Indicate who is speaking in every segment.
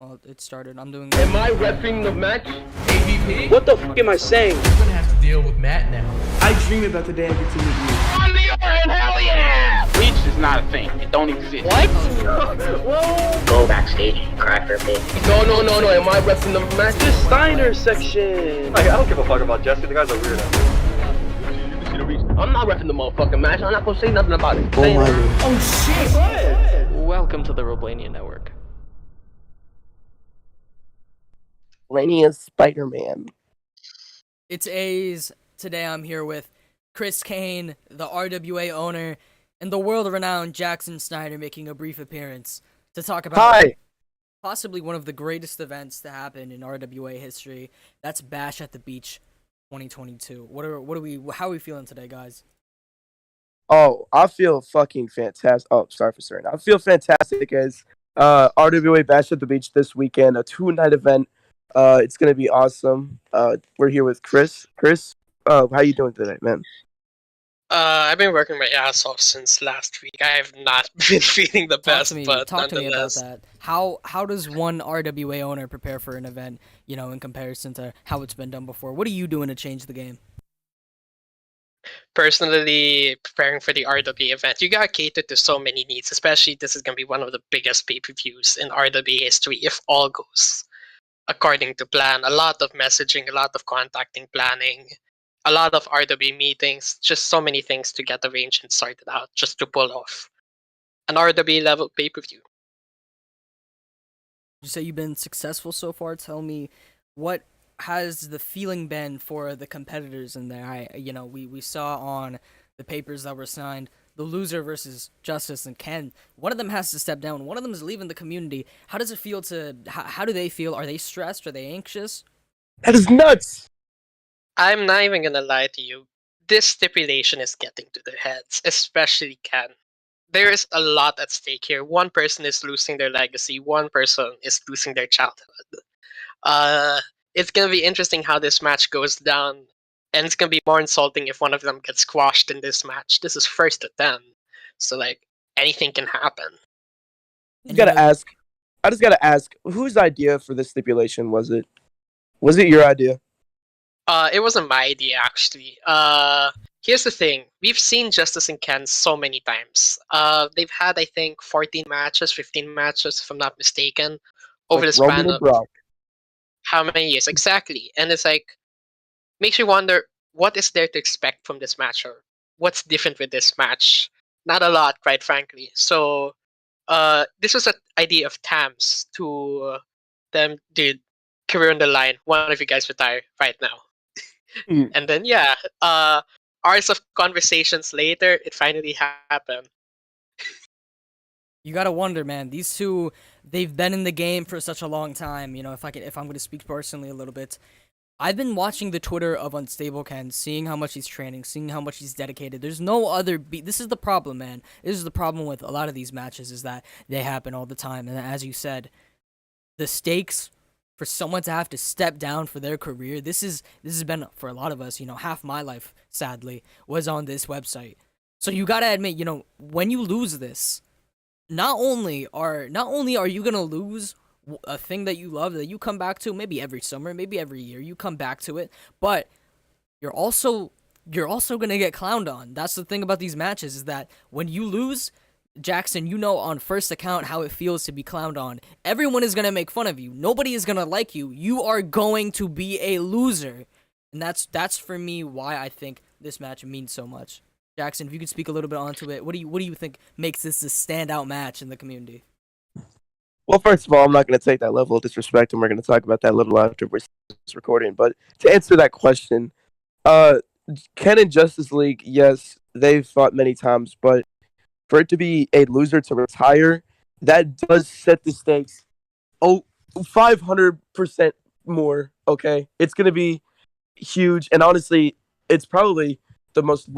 Speaker 1: Oh, it started. I'm doing.
Speaker 2: Am I repping the match?
Speaker 3: AVP?
Speaker 4: What the f*** am I saying?
Speaker 3: You're gonna have to deal with Matt now.
Speaker 4: I dream about the day I get to meet you.
Speaker 2: On the other hand, hell yeah!
Speaker 5: Bleach is not a thing. It don't exist.
Speaker 2: What? Whoa!
Speaker 6: Go backstage and cry for a bit.
Speaker 2: No. Am I repping the match?
Speaker 4: This Steiner section.
Speaker 7: I don't give a fuck about Jesse. The guy's a weirdo.
Speaker 2: I'm not repping the motherfucking match. I'm not gonna say nothing about it.
Speaker 8: Welcome to the Roblania Network.
Speaker 9: Roblania Spider-Man.
Speaker 1: It's A's. Today I'm here with Chris Kane, the RWA owner, and the world-renowned Jackson Snyder making a brief appearance to talk about possibly one of the greatest events to happen in RWA history. That's Bash at the Beach 2022. How are we feeling today, guys?
Speaker 9: Oh, I feel fucking fantastic. Oh, sorry for swearing. I feel fantastic as RWA Bash at the Beach this weekend, a 2-night event. It's gonna be awesome. We're here with Chris. Chris, how you doing today, man?
Speaker 10: I've been working my ass off since last week. I have not been feeling the best, but
Speaker 1: talk to me about
Speaker 10: nonetheless.
Speaker 1: that. How does one RWA owner prepare for an event, in comparison to how it's been done before? What are you doing to change the game?
Speaker 10: Personally, preparing for the RWA event, you gotta cater to so many needs, especially this is gonna be one of the biggest pay-per-views in RWA history if all goes according to plan. A lot of messaging, a lot of contacting, planning, a lot of RWA meetings, just so many things to get arranged and sorted out just to pull off an RWA level pay-per-view.
Speaker 1: You say you've been successful so far. Tell me, what has the feeling been for the competitors in there? We saw on the papers that were signed, the loser versus Justice and Ken. One of them has to step down. One of them is leaving the community. How does it feel how do they feel? Are they stressed? Are they anxious?
Speaker 9: That is nuts!
Speaker 10: I'm not even gonna lie to you. This stipulation is getting to their heads, especially Ken. There is a lot at stake here. One person is losing their legacy. One person is losing their childhood. It's gonna be interesting how this match goes down, and it's gonna be more insulting if one of them gets squashed in this match. This is first to 10, so anything can happen.
Speaker 9: I just gotta ask, whose idea for this stipulation was it? Was it your idea?
Speaker 10: It wasn't my idea actually. Here's the thing: we've seen Justice and Ken so many times. They've had, I think, 14 matches, 15 matches, if I'm not mistaken, over the span of how many years exactly. And it's makes you wonder what is there to expect from this match, or what's different with this match. Not a lot, quite frankly. So this was an idea of Tam's to them, dude, career on the line, one of you guys retire right now. And then hours of conversations later, it finally happened.
Speaker 1: You gotta wonder, man. These two, they've been in the game for such a long time. If I'm gonna speak personally a little bit, I've been watching the Twitter of Unstable Ken, seeing how much he's training, seeing how much he's dedicated. There's no other this is the problem, man. This is the problem with a lot of these matches, is that they happen all the time. And as you said, the stakes for someone to have to step down for their career, this has been, for a lot of us, half my life, sadly, was on this website. So you gotta admit, when you lose this, not only are you gonna lose a thing that you love, that you come back to maybe every summer, maybe every year, you come back to it, but you're also gonna get clowned on. That's the thing about these matches, is that when you lose, Jackson, on first account how it feels to be clowned on. Everyone is gonna make fun of you. Nobody is gonna like you. You are going to be a loser, and that's for me why I think this match means so much. Jackson, if you could speak a little bit onto it, what do you think makes this a standout match in the community?
Speaker 9: Well, first of all, I'm not going to take that level of disrespect, and we're going to talk about that a little after we're recording. But to answer that question, Ken and Justice League, yes, they've fought many times, but for it to be a loser to retire, that does set the stakes 500% more, okay? It's going to be huge, and honestly, it's probably the most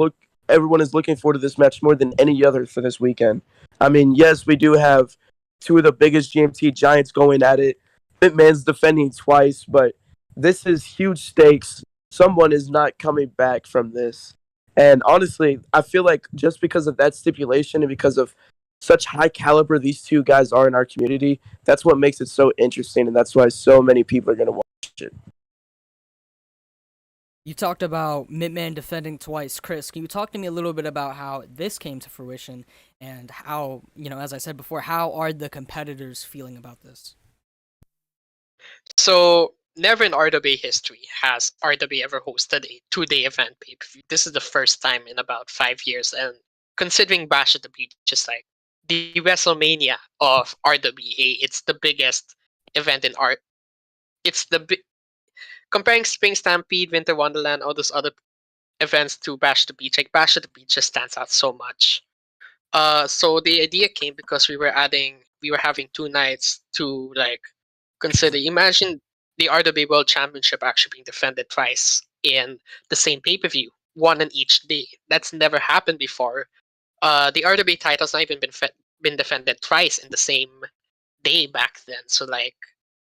Speaker 9: everyone is looking forward to this match more than any other for this weekend. I mean, yes, we do have two of the biggest GMT giants going at it. Hitman's defending twice, but this is huge stakes. Someone is not coming back from this. And honestly, I feel like just because of that stipulation and because of such high caliber these two guys are in our community. That's what makes it so interesting, and that's why so many people are going to watch it.
Speaker 1: You talked about Midman defending twice. Chris, can you talk to me a little bit about how this came to fruition and how, as I said before, how are the competitors feeling about this?
Speaker 10: So never in RWA history has RWA ever hosted a 2-day event pay-per-view. This is the first time in about 5 years, and considering Bash at the Beach is like the WrestleMania of RWA, it's the biggest event in art. It's comparing Spring Stampede, Winter Wonderland, all those other events to Bash at the Beach. Like Bash at the Beach just stands out so much. So the idea came because we were having 2 nights to like consider. Imagine the RWA World Championship actually being defended twice in the same pay-per-view, one on each day. That's never happened before. The RWA title's not even been defended twice in the same day back then. So like,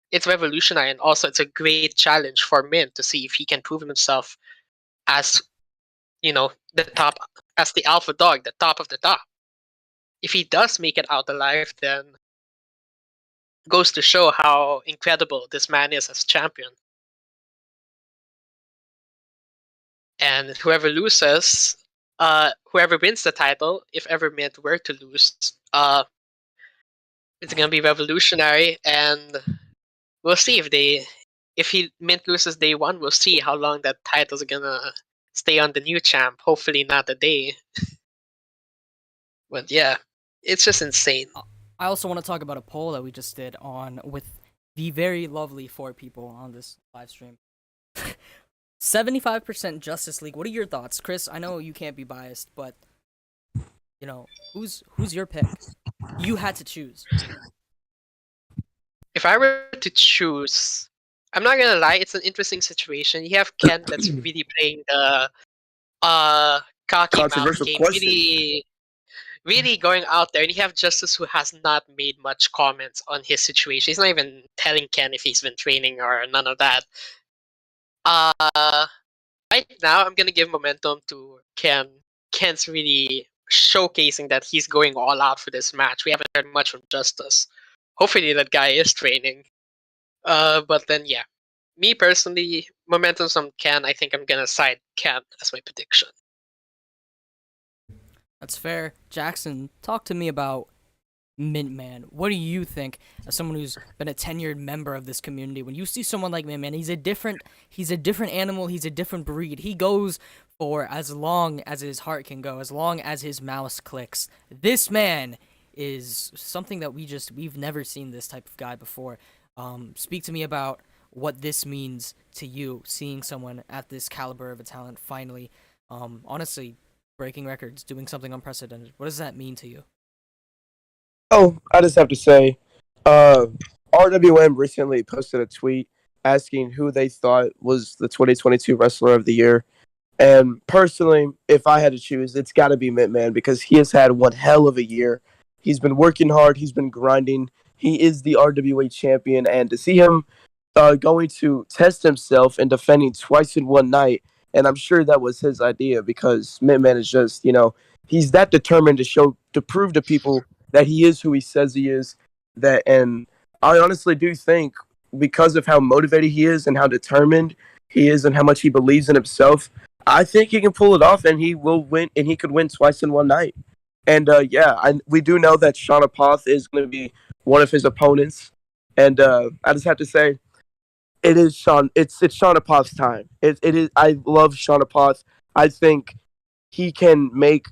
Speaker 10: it's revolutionary, and also it's a great challenge for Mint to see if he can prove himself as the top, as the alpha dog, the top of the top. If he does make it out alive, then goes to show how incredible this man is as champion. And whoever loses, whoever wins the title, if ever Mint were to lose, it's gonna be revolutionary, and we'll see if Mint loses day one, we'll see how long that title's gonna stay on the new champ. Hopefully not a day. But yeah, it's just insane.
Speaker 1: I also want to talk about a poll that we just did with the very lovely 4 people on this live stream. 75% Justice League. What are your thoughts, Chris? I know you can't be biased, but who's your pick? You had to choose.
Speaker 10: If I were to choose, I'm not gonna lie, it's an interesting situation. You have Ken that's really playing the cocky mouth
Speaker 9: Controversial
Speaker 10: game,
Speaker 9: question.
Speaker 10: really going out there, and you have Justice who has not made much comments on his situation. He's not even telling Ken if he's been training or none of that. Right now, I'm gonna give momentum to Ken. Ken's really showcasing that he's going all out for this match. We haven't heard much from Justice. Hopefully, that guy is training. But then, yeah, me personally, momentum's on Ken. I think I'm gonna side Ken as my prediction.
Speaker 1: That's fair. Jackson, talk to me about Mintman. What do you think, as someone who's been a tenured member of this community? When you see someone like Mintman, he's a different animal. He's a different breed. He goes for as long as his heart can go, as long as his mouse clicks. This man is something that we've never seen this type of guy before. Speak to me about what this means to you, seeing someone at this caliber of a talent finally, honestly, breaking records, doing something unprecedented. What does that mean to you?
Speaker 9: Oh, I just have to say, RWM recently posted a tweet asking who they thought was the 2022 Wrestler of the Year. And personally, if I had to choose, it's got to be Mintman because he has had one hell of a year. He's been working hard. He's been grinding. He is the RWA champion. And to see him going to test himself and defending twice in one night, and I'm sure that was his idea because Mintman is just, he's that determined to prove to people that he is who he says he is. And I honestly do think because of how motivated he is and how determined he is and how much he believes in himself, I think he can pull it off and he will win and he could win twice in one night. And we do know that Shauna Poth is going to be one of his opponents. And I just have to say, it is Sean. It's Shauna Poth's time. It is. I love Shauna Poth. I think he can make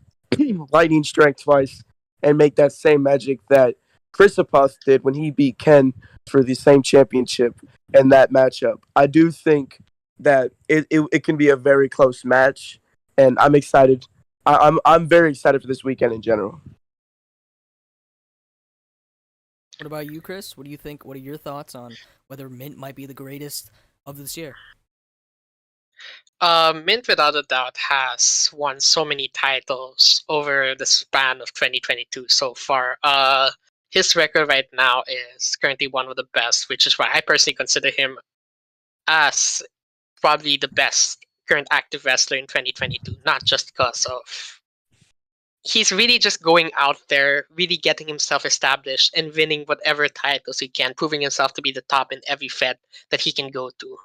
Speaker 9: lightning strike twice and make that same magic that Chris Poth did when he beat Ken for the same championship in that matchup. I do think that it can be a very close match, and I'm excited. I'm very excited for this weekend in general.
Speaker 1: What about you, Chris? What do you think? What are your thoughts on whether Mint might be the greatest of this year?
Speaker 10: Mint, without a doubt, has won so many titles over the span of 2022 so far. His record right now is currently one of the best, which is why I personally consider him as probably the best current active wrestler in 2022. Not just because of he's really just going out there, really getting himself established and winning whatever titles he can, proving himself to be the top in every Fed that he can go to.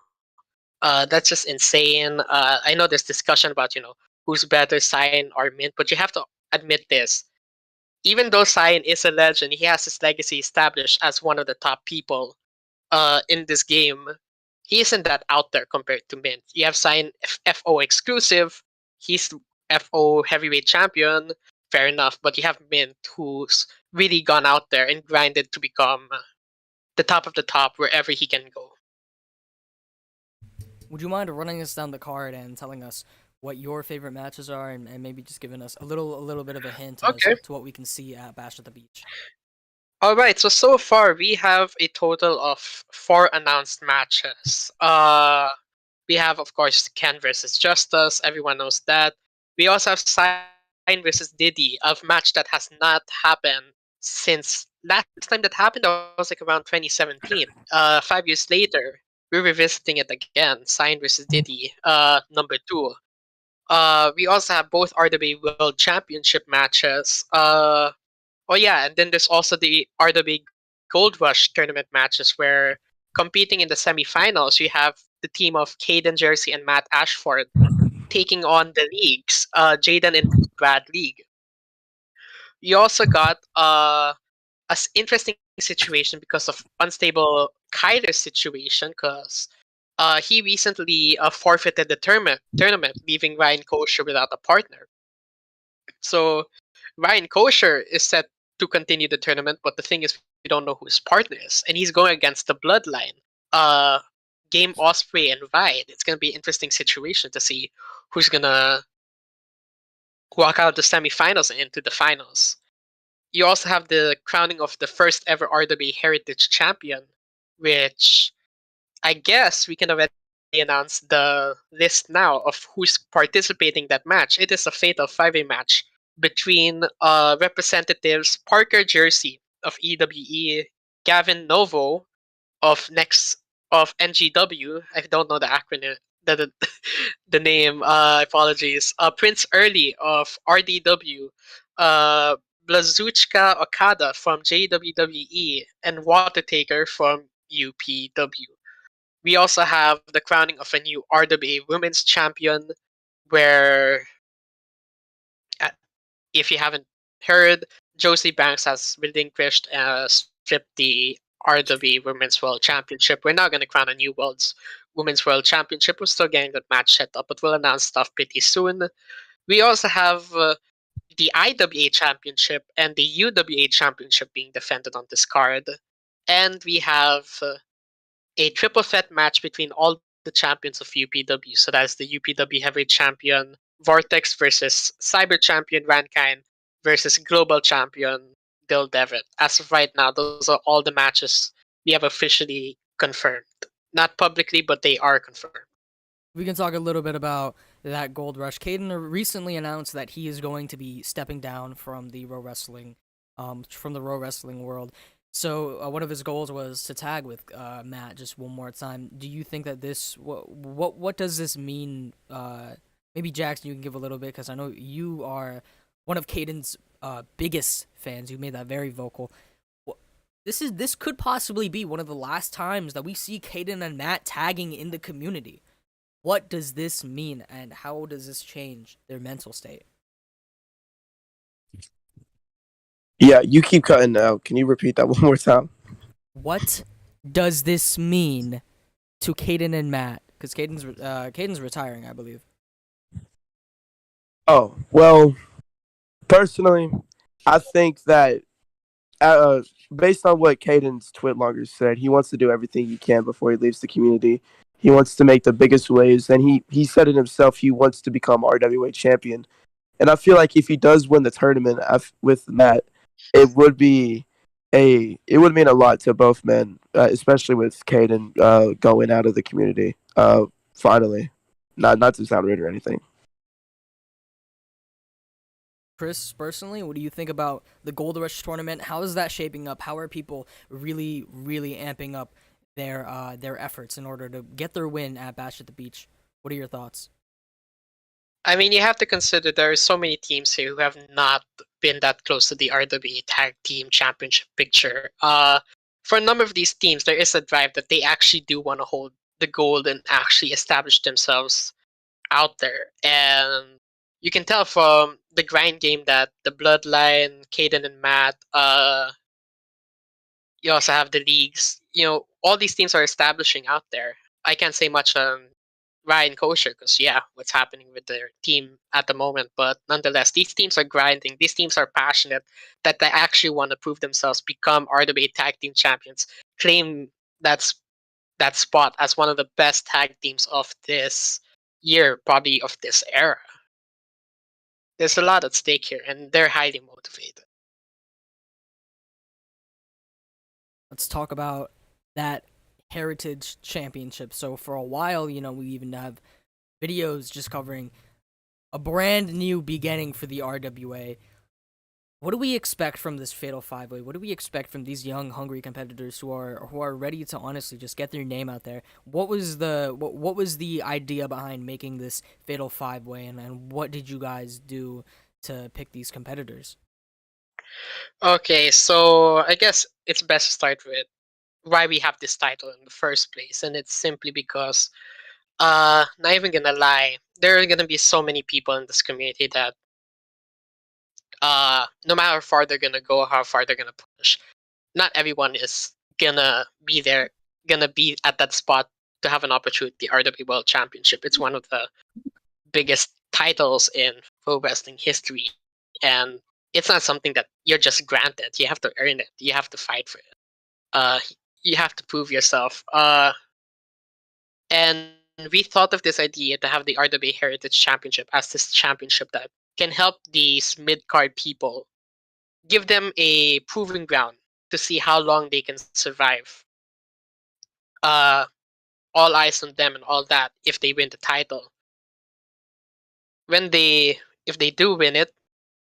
Speaker 10: That's just insane. I know there's discussion about, who's better, Cyan or Mint, but you have to admit this. Even though Cyan is a legend, he has his legacy established as one of the top people in this game. He isn't that out there compared to Mint. You have Cyan FO exclusive. He's FO heavyweight champion. Fair enough. But you have Mint, who's really gone out there and grinded to become the top of the top wherever he can go.
Speaker 1: Would you mind running us down the card and telling us what your favorite matches are, and maybe just giving us a little bit of a hint as
Speaker 10: Okay.
Speaker 1: to what we can see at Bash at the Beach?
Speaker 10: All right. So far we have a total of 4 announced matches. We have, of course, Ken versus Justice. Everyone knows that. We also have Sign versus Diddy, a match that has not happened since last time that happened. That was like around 2017. 5 years later, we're revisiting it again. Sign versus Diddy, number 2. We also have both RWA World Championship matches. Oh yeah, and then there's also the RWA Gold Rush tournament matches where competing in the semifinals, you have the team of Caden Jersey and Matt Ashford taking on the leagues, Jaden and Brad League. You also got interesting situation because of unstable Kyler's situation, because he recently forfeited the tournament, leaving Ryan Kosher without a partner. So Ryan Kosher is set to continue the tournament, but the thing is, we don't know who his partner is, and he's going against the Bloodline, Game Osprey and Vide. It's gonna be an interesting situation to see who's gonna walk out of the semifinals and into the finals. You also have the crowning of the first ever RWA Heritage Champion, which I guess we can already announce the list now of who's participating in that match. It is a fatal 5-way match between representatives Parker Jersey of EWE, Gavin Novo of NGW. I don't know the acronym, the name. Apologies. Prince Early of RDW, Blazuchka Okada from JWWE, and Watertaker from UPW. We also have the crowning of a new RWA Women's Champion, where, uh, if you haven't heard, Josie Banks has relinquished, stripped the RWA Women's World Championship. We're now going to crown a new Women's World Championship. We're still getting that match set up, but we'll announce stuff pretty soon. We also have the IWA Championship and the UWA Championship being defended on this card. And we have a triple threat match between all the champions of UPW. So that's the UPW Heavyweight Champion Vortex versus Cyber Champion Rankind versus Global Champion Dil Devitt. As of right now, those are all the matches we have officially confirmed. Not publicly, but they are confirmed.
Speaker 1: We can talk a little bit about that Gold Rush. Caden recently announced that he is going to be stepping down from the Row Wrestling world. So one of his goals was to tag with Matt just one more time. Do you think that what does this mean? Maybe Jackson, you can give a little bit, because I know you are one of Caden's biggest fans. You made that very vocal. This could possibly be one of the last times that we see Caden and Matt tagging in the community. What does this mean, and how does this change their mental state?
Speaker 9: Yeah, you keep cutting out. Can you repeat that one more time?
Speaker 1: What does this mean to Caden and Matt? Because Caden's retiring, I believe.
Speaker 9: Oh, well, personally, I think that based on what Caden's Twitlonger said, he wants to do everything he can before he leaves the community. He wants to make the biggest waves, and he said it himself. He wants to become RWA champion, and I feel like if he does win the tournament with Matt, it would mean a lot to both men, especially with Caden going out of the community finally. Not to sound rude or anything.
Speaker 1: Chris, personally, what do you think about the Gold Rush tournament? How is that shaping up? How are people really, really amping up their efforts in order to get their win at Bash at the Beach? What are your thoughts?
Speaker 10: I mean, you have to consider there are so many teams here who have not been that close to the RWA Tag Team Championship picture. For a number of these teams, there is a drive that they actually do want to hold the gold and actually establish themselves out there. And you can tell from the grind game that the Bloodline, Caden and Matt, you also have the leagues. All these teams are establishing out there. I can't say much on Ryan Kosher because what's happening with their team at the moment. But nonetheless, these teams are grinding. These teams are passionate that they actually want to prove themselves, become RWA Tag Team Champions, claim that spot as one of the best tag teams of this year, probably of this era. There's a lot at stake here, and they're highly motivated.
Speaker 1: Let's talk about that Heritage Championship. So for a while, we even have videos just covering a brand new beginning for the RWA. What do we expect from this Fatal 5-Way? What do we expect from these young, hungry competitors who are ready to honestly just get their name out there? What was the idea behind making this Fatal 5-Way, and what did you guys do to pick these competitors?
Speaker 10: Okay, so I guess it's best to start with why we have this title in the first place, and it's simply because, not even gonna lie, there are gonna be so many people in this community that, no matter how far they're gonna go, how far they're gonna push, not everyone is gonna be there, gonna be at that spot to have an opportunity. RW World Championship. It's one of the biggest titles in pro wrestling history, and it's not something that you're just granted. You have to earn it. You have to fight for it. Uh, you have to prove yourself. And we thought of this idea to have the RWA Heritage Championship as this championship that can help these mid card people, give them a proving ground to see how long they can survive. Uh, all eyes on them and all that if they win the title. If they do win it,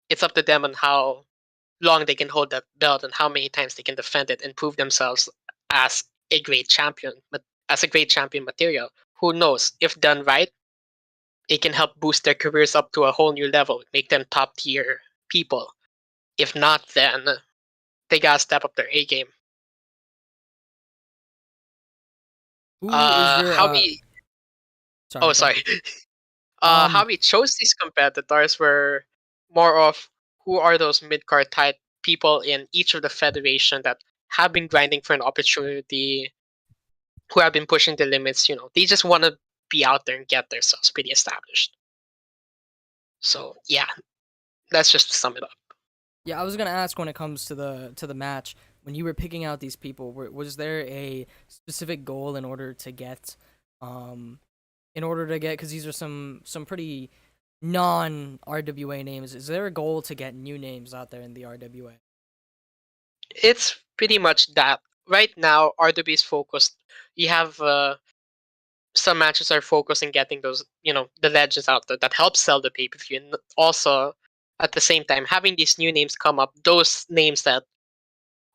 Speaker 10: it's up to them on how long they can hold that belt and how many times they can defend it and prove themselves as a great champion, but as a great champion material. Who knows? If done right, it can help boost their careers up to a whole new level, make them top tier people. If not, then they gotta step up their A game.
Speaker 1: Who is your
Speaker 10: How we?
Speaker 1: sorry,
Speaker 10: Oh,
Speaker 1: go ahead.
Speaker 10: sorry.
Speaker 1: Um
Speaker 10: How we chose these competitors were more of who are those mid card type people in each of the federation that have been grinding for an opportunity, who have been pushing the limits. They just want to be out there and get themselves pretty established. So yeah, that's just to sum it up.
Speaker 1: Yeah, I was gonna ask when it comes to the match, when you were picking out these people, was there a specific goal um in order to get, because these are some pretty non RWA names. Is there a goal to get new names out there in the RWA?
Speaker 10: It's pretty much that. Right now, RWB is focused. You have some matches are focused in getting those, the legends out there that help sell the pay per view, and also at the same time having these new names come up. Those names that,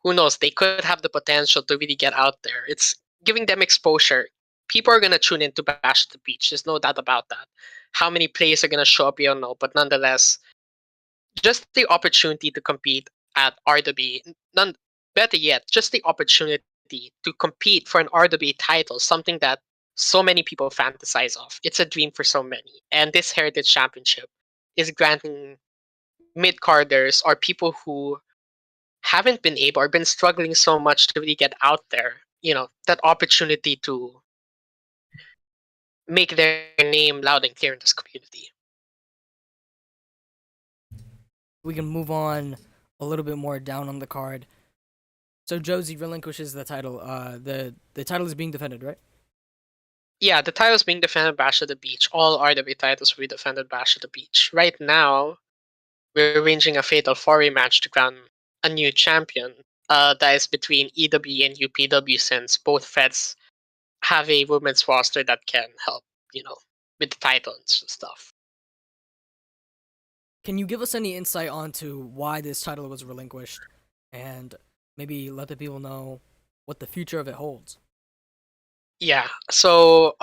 Speaker 10: who knows, they could have the potential to really get out there. It's giving them exposure. People are gonna tune in to Bash at the Beach. There's no doubt about that. How many players are gonna show up, you don't know, but nonetheless, just the opportunity to compete at RWB, none better yet, just the opportunity to compete for an RWB title, something that so many people fantasize of. It's a dream for so many. And this Heritage Championship is granting mid carders or people who haven't been able or been struggling so much to really get out there, that opportunity to make their name loud and clear in this community.
Speaker 1: We can move on a little bit more down on the card. So Josie relinquishes the title. The title is being defended, right?
Speaker 10: Yeah, the titles being defended Bash at the Beach. All RW titles will be defended Bash at the Beach. Right now, we're arranging a fatal four-way match to crown a new champion. That is between EW and UPW, since both feds have a women's roster that can help, with the title and stuff.
Speaker 1: Can you give us any insight onto why this title was relinquished, and maybe let the people know what the future of it holds?
Speaker 10: Yeah. So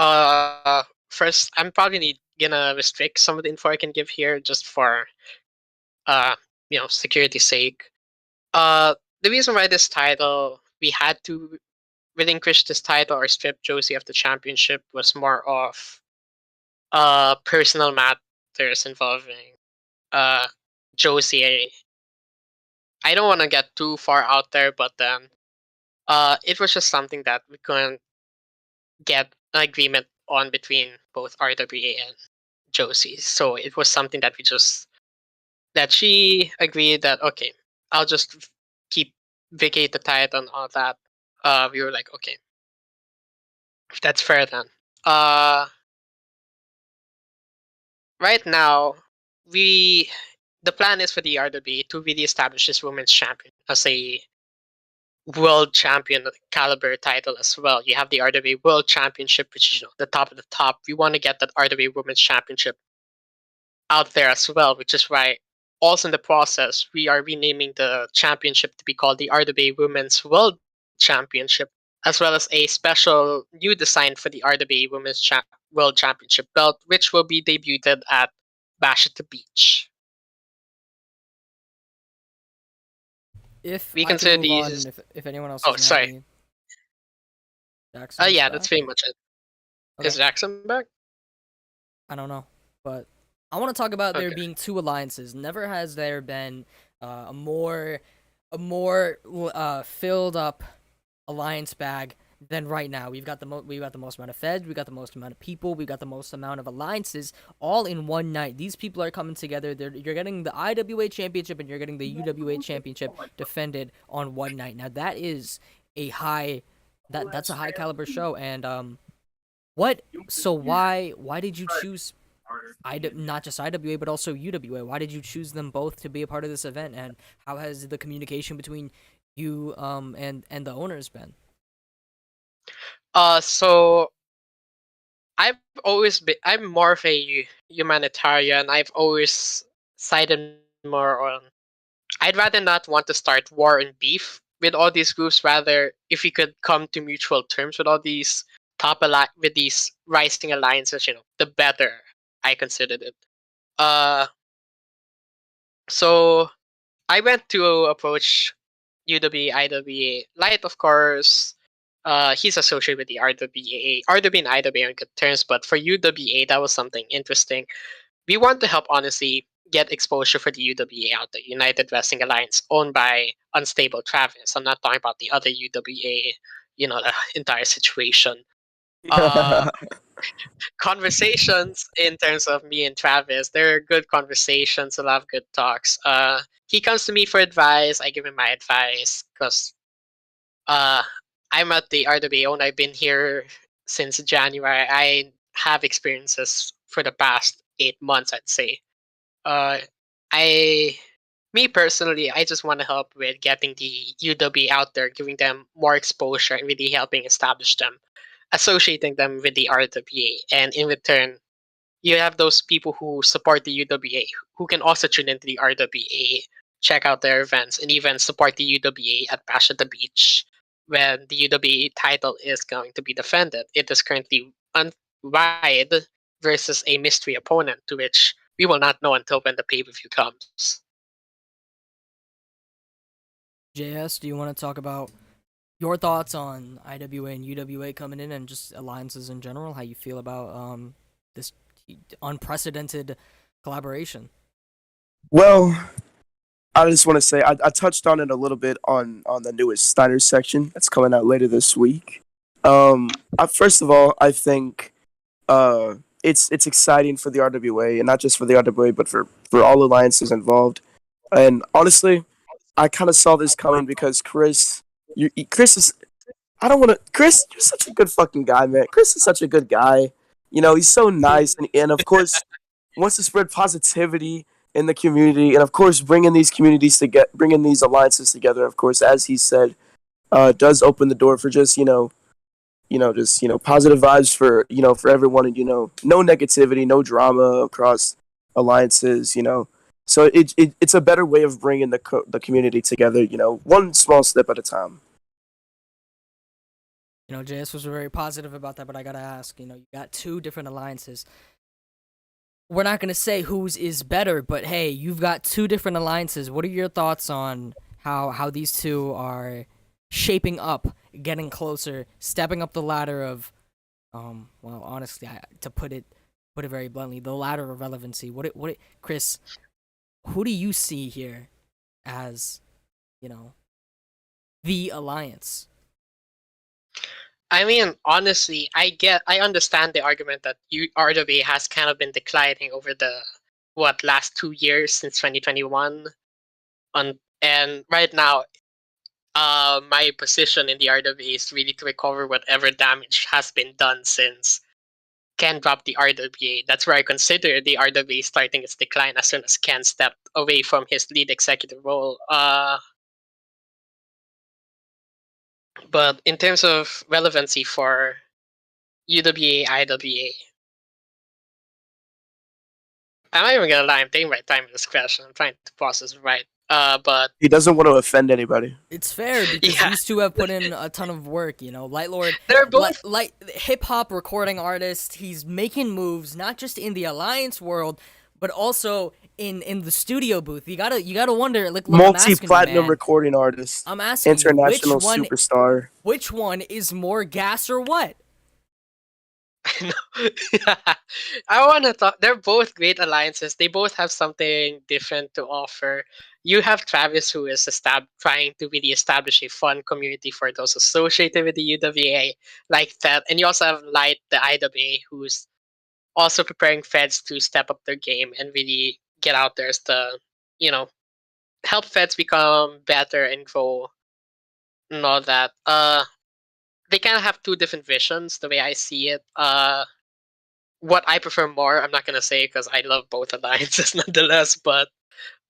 Speaker 10: first, I'm probably gonna restrict some of the info I can give here just for uh security's sake. The reason why this title we had to relinquish this title or strip Josie of the championship was more of personal matters involving uh Josie. I don't want to get too far out there, but then it was just something that we couldn't get an agreement on between both RWA and Josie. So it was something that that she agreed that okay, I'll just keep vacate the title and all that. We were like, okay, that's fair then. Uh, right now, we the plan is for the RWA to really establish this women's champion as a world champion caliber title as well. You have the RWA World Championship, which is the top of the top. We want to get that RWA Women's Championship out there as well, which is why also in the process we are renaming the championship to be called the RWA Women's World Championship, as well as a special new design for the RWA World Championship belt, which will be debuted at Bash at the Beach.
Speaker 1: If
Speaker 10: We
Speaker 1: I can
Speaker 10: consider
Speaker 1: move on,
Speaker 10: these.
Speaker 1: and if anyone else
Speaker 10: Oh,
Speaker 1: is mad at
Speaker 10: sorry.
Speaker 1: me, Jackson's
Speaker 10: Yeah,
Speaker 1: back?
Speaker 10: that's pretty much it. Is
Speaker 1: Okay.
Speaker 10: Jackson back?
Speaker 1: I don't know, but I want to talk about there
Speaker 10: Okay.
Speaker 1: being two alliances. Never has there been a more filled up alliance bag than right now. We've got the most amount of feds, we got the most amount of people, we got the most amount of alliances all in one night. These people are coming together. You're getting the IWA championship and you're getting the UWA championship defended on one night. Now that is a high that's a high caliber show. And why did you choose not just IWA but also UWA? Why did you choose them both to be a part of this event, and how has the communication between you and the owners been?
Speaker 10: So I'm more of a humanitarian. I've always sided more on I'd rather not want to start war and beef with all these groups. Rather, if we could come to mutual terms with all these with these rising alliances, the better. I considered it. Uh, so I went to approach UW IWA. Light, of course. He's associated with the RWA. RWA and IWA are on good terms, but for UWA, that was something interesting. We want to help, honestly, get exposure for the UWA out there, United Wrestling Alliance, owned by Unstable Travis. I'm not talking about the other UWA, the entire situation. Uh, Conversations in terms of me and Travis, they're good conversations, a lot of good talks. He comes to me for advice, I give him my advice, because uh, I'm at the RWA and I've been here since January. I have experiences for the past 8 months, I'd say. Uh, I, Me personally, I just want to help with getting the UW out there, giving them more exposure, and really helping establish them, associating them with the RWA, and in return, you have those people who support the UWA who can also tune into the RWA, check out their events, and even support the UWA at Bash at the Beach when the UWA title is going to be defended. It is currently wide versus a mystery opponent, to which we will not know until when the pay-per-view comes.
Speaker 1: JS, do you want to talk about your thoughts on IWA and UWA coming in, and just alliances in general? How you feel about this unprecedented collaboration?
Speaker 9: Well, I just want to say I touched on it a little bit on the newest Steiner section that's coming out later this week. First of all, I think it's exciting for the RWA, and not just for the RWA, but for all alliances involved. And honestly, I kind of saw this coming because Chris is. I don't want to. Chris, you're such a good fucking guy, man. Chris is such a good guy. He's so nice, and of course wants to spread positivity in the community, and of course bringing bringing these alliances together. Of course, as he said, does open the door for just positive vibes for everyone, and no negativity, no drama across alliances. So it's a better way of bringing the community together. One small step at a time.
Speaker 1: JS was very positive about that, but I gotta ask, you got two different alliances. we're not gonna say whose is better, but hey, you've got two different alliances. What are your thoughts on how these two are shaping up, getting closer, stepping up the ladder of well, honestly, to put it very bluntly, the ladder of relevancy. Chris, who do you see here as, you know, the alliance?
Speaker 10: I mean, honestly, I understand the argument that RWA has kind of been declining over the last 2 years since 2021. And right now, my position in the RWA is really to recover whatever damage has been done since Ken dropped the RWA. That's where I consider the RWA starting its decline as soon as Ken stepped away from his lead executive role. But in terms of relevancy for UWA, IWA, I'm not even gonna lie, I'm taking my time in this question. I'm trying to process it right. But
Speaker 9: He doesn't want to offend anybody.
Speaker 1: It's fair because
Speaker 10: yeah,
Speaker 1: these two have put in a ton of work. Light Lord,
Speaker 10: they're both
Speaker 1: like hip hop recording artist. He's making moves not just in the alliance world, but also in the studio booth. You gotta wonder. Like, look, I'm asking you,
Speaker 9: Multi-platinum
Speaker 1: man.
Speaker 9: recording artist,
Speaker 1: I'm asking you,
Speaker 9: international superstar.
Speaker 1: which one is more gas or what?
Speaker 10: yeah. I want to talk. They're both great alliances. They both have something different to offer. You have Travis, who is trying to really establish a fun community for those associated with the UWA, like that. And you also have Light, the IWA, who's also preparing feds to step up their game and really get out there to, you know, help feds become better and grow and all that. They kind of have two different visions, the way I see it. What I prefer more, I'm not gonna say because I love both alliances nonetheless, but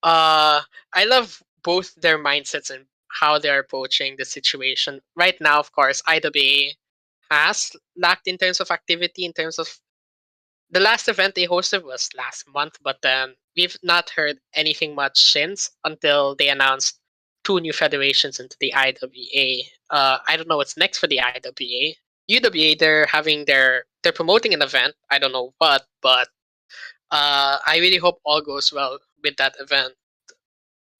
Speaker 10: I love both their mindsets and how they're approaching the situation. Right now, of course, IWA has lacked in terms of activity, in terms of the last event they hosted was last month, but then we've not heard anything much since until they announced two new federations into the IWA. I don't know what's next for the IWA. UWA, they're promoting an event. I don't know what, but I really hope all goes well with that event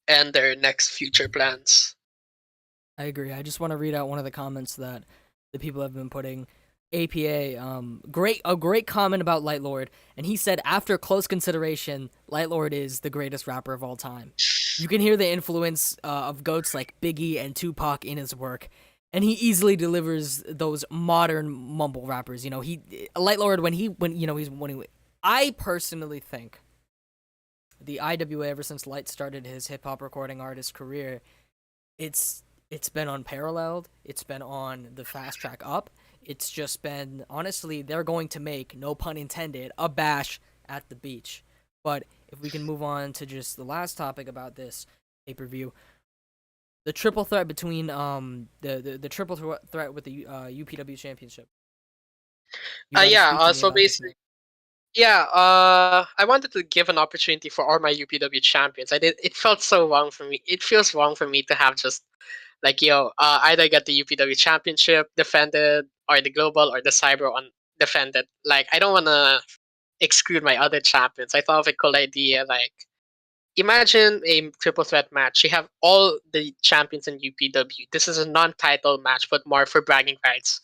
Speaker 10: and their next future plans.
Speaker 1: I agree. I just want to read out one of the comments that the people have been putting. APA, a great comment about Light Lord, and he said after close consideration, Light Lord is the greatest rapper of all time. You can hear the influence of goats like Biggie and Tupac in his work, and he easily delivers those modern mumble rappers. Light Lord I personally think the IWA ever since Light started his hip hop recording artist career, it's been unparalleled. It's been on the fast track up. It's just been, honestly, they're going to make, no pun intended, a bash at the beach. But if we can move on to just the last topic about this pay-per-view, the triple threat between the triple threat with the UPW championship.
Speaker 10: So basically, I wanted to give an opportunity for all my UPW champions. I did. It felt so wrong for me. It feels wrong for me to have just like, either get the UPW championship defended, or the global, or the cyber on defended. Like, I don't want to exclude my other champions. I thought of a cool idea. Like, imagine a triple threat match. You have all the champions in UPW. This is a non-title match, but more for bragging rights.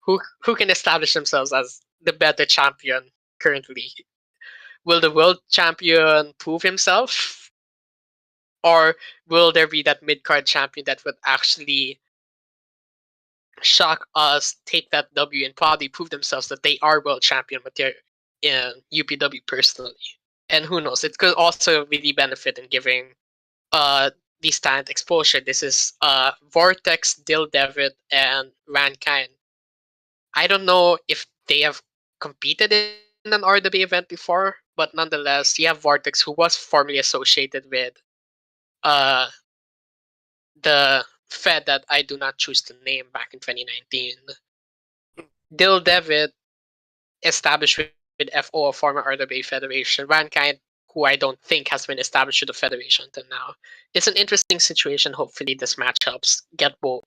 Speaker 10: Who can establish themselves as the better champion currently? Will the world champion prove himself? Or will there be that mid card champion that would actually shock us, take that W, and probably prove themselves that they are world champion material in UPW personally? And who knows? It could also really benefit in giving these talent exposure. This is Vortex, Dill Devitt, and Rankind. I don't know if they have competed in an RWA event before, but nonetheless, you have Vortex, who was formerly associated with uh, the Fed that I do not choose to name back in 2019. Dill Devitt, established with FO, a former RWA Federation. Rankind, who I don't think has been established with the Federation until now. It's an interesting situation. Hopefully, this match helps get both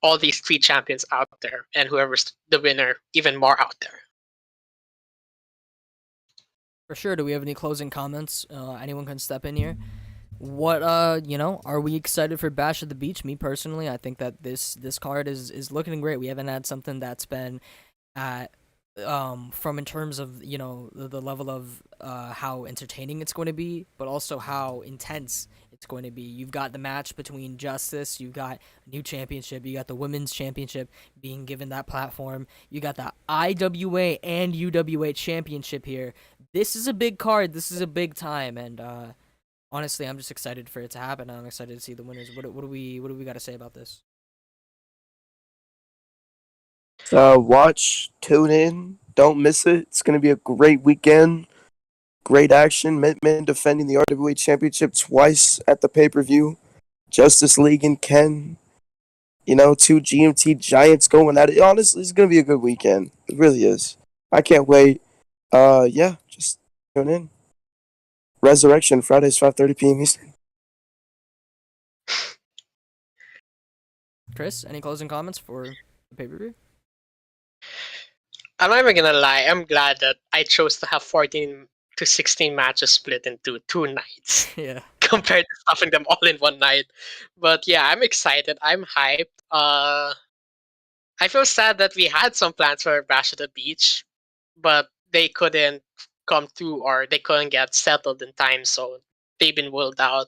Speaker 10: all these three champions out there, and whoever's the winner even more out there.
Speaker 1: For sure. Do we have any closing comments? Anyone can step in here. What are we excited for Bash at the Beach? Me personally, I think that this card is looking great. We haven't had something that's been at from in terms of the level of how entertaining it's going to be, but also how intense it's going to be. You've got the match between Justice, you've got a new championship, you got the women's championship being given that platform, you got the IWA and UWA championship here. This is a big card. This is a big time, and honestly, I'm just excited for it to happen. I'm excited to see the winners. What do we got to say about this?
Speaker 9: Watch, tune in, don't miss it. It's gonna be a great weekend. Great action. Mint defending the RWA championship twice at the pay-per-view. Justice League and Ken. Two GMT giants going at it. Honestly, it's gonna be a good weekend. It really is. I can't wait. Yeah, just tune in. Resurrection Fridays 5:30 p.m. Eastern.
Speaker 1: Chris, any closing comments for the pay-per-view?
Speaker 10: I'm not even gonna lie. I'm glad that I chose to have 14 to 16 matches split into 2 nights
Speaker 1: Yeah.
Speaker 10: compared to stuffing them all in one night. But yeah, I'm excited. I'm hyped. I feel sad that we had some plans for Bash at the Beach, but they couldn't come through or they couldn't get settled in time, so they've been ruled out.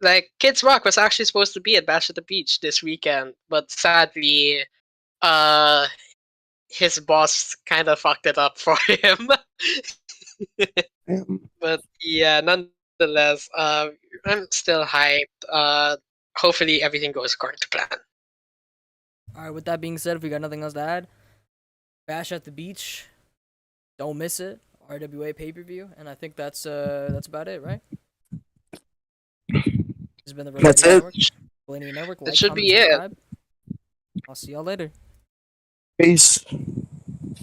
Speaker 10: Like Kids Rock was actually supposed to be at Bash at the Beach this weekend, but sadly, uh, his boss kind of fucked it up for him. But yeah, nonetheless, I'm still hyped. Hopefully everything goes according to plan.
Speaker 1: All right. With that being said, if we got nothing else to add, Bash at the Beach, don't miss it. RWA pay-per-view, and I think that's about it, right? This has been the
Speaker 9: That's
Speaker 1: Roblania
Speaker 9: it.
Speaker 1: Network. Roblania Network.
Speaker 10: That
Speaker 1: Like,
Speaker 10: should
Speaker 1: comment,
Speaker 10: be it.
Speaker 1: subscribe. I'll see y'all later.
Speaker 9: Peace.